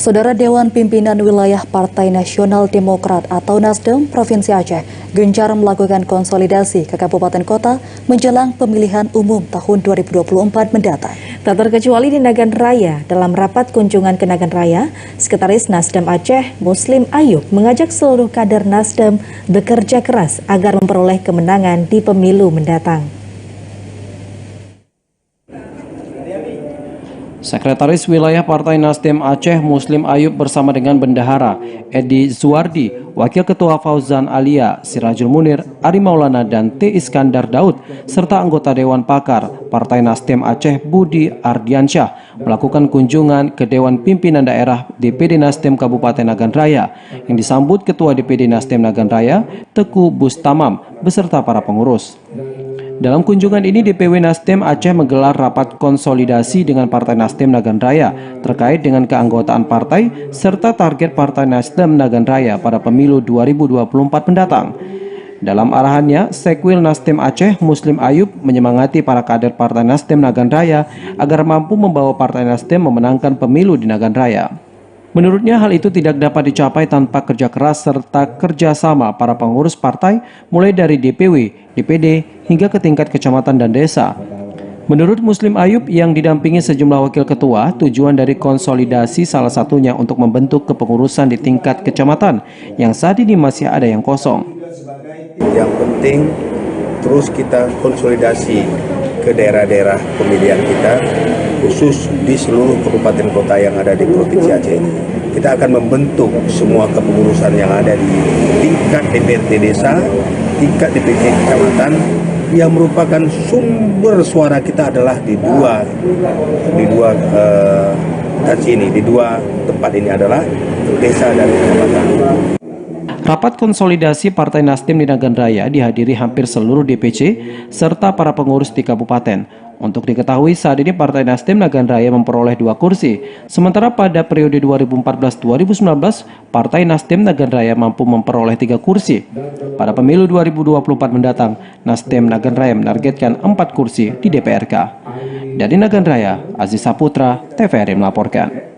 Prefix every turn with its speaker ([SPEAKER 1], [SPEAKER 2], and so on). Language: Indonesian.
[SPEAKER 1] Saudara Dewan Pimpinan Wilayah Partai Nasional Demokrat atau Nasdem Provinsi Aceh gencar melakukan konsolidasi ke kabupaten kota menjelang pemilihan umum tahun 2024 mendatang.
[SPEAKER 2] Tak terkecuali di Nagan Raya, dalam rapat kunjungan ke Nagan Raya, Sekretaris Nasdem Aceh Muslim Ayub mengajak seluruh kader Nasdem bekerja keras agar memperoleh kemenangan di pemilu mendatang.
[SPEAKER 3] Sekretaris Wilayah Partai Nasdem Aceh Muslim Ayub bersama dengan Bendahara Edi Zuwardi, Wakil Ketua Fauzan Alia, Sirajul Munir, Ari Maulana dan T. Iskandar Daud, serta anggota Dewan Pakar Partai Nasdem Aceh Budi Ardiansyah melakukan kunjungan ke Dewan Pimpinan Daerah DPD Nasdem Kabupaten Nagan Raya yang disambut Ketua DPD Nasdem Nagan Raya Teku Bustamam beserta para pengurus. Dalam kunjungan ini, DPW Nasdem Aceh menggelar rapat konsolidasi dengan Partai Nasdem Nagan Raya terkait dengan keanggotaan partai serta target Partai Nasdem Nagan Raya pada pemilu 2024 mendatang. Dalam arahannya, Sekwil Nasdem Aceh Muslim Ayub menyemangati para kader Partai Nasdem Nagan Raya agar mampu membawa Partai Nasdem memenangkan pemilu di Nagan Raya. Menurutnya hal itu tidak dapat dicapai tanpa kerja keras serta kerjasama para pengurus partai mulai dari DPW, DPD, hingga ke tingkat kecamatan dan desa. Menurut Muslim Ayub yang didampingi sejumlah wakil ketua, tujuan dari konsolidasi salah satunya untuk membentuk kepengurusan di tingkat kecamatan yang saat ini masih ada yang kosong.
[SPEAKER 4] Yang penting terus kita konsolidasi ke daerah-daerah pemilihan kita, khusus di seluruh kabupaten kota yang ada di Provinsi Aceh ini. Kita akan membentuk semua kepengurusan yang ada di tingkat DPRD desa, tingkat DPC kecamatan, yang merupakan sumber suara kita adalah di dua tempat ini adalah desa dan kecamatan.
[SPEAKER 3] Rapat konsolidasi Partai Nasdem di Nagan Raya dihadiri hampir seluruh DPC serta para pengurus di kabupaten. Untuk diketahui, saat ini Partai Nasdem Nagan Raya memperoleh 2 kursi, sementara pada periode 2014-2019, Partai Nasdem Nagan Raya mampu memperoleh 3 kursi. Pada pemilu 2024 mendatang, Nasdem Nagan Raya menargetkan 4 kursi di DPRK. Dari Nagan Raya, Aziz Saputra, TVRI melaporkan.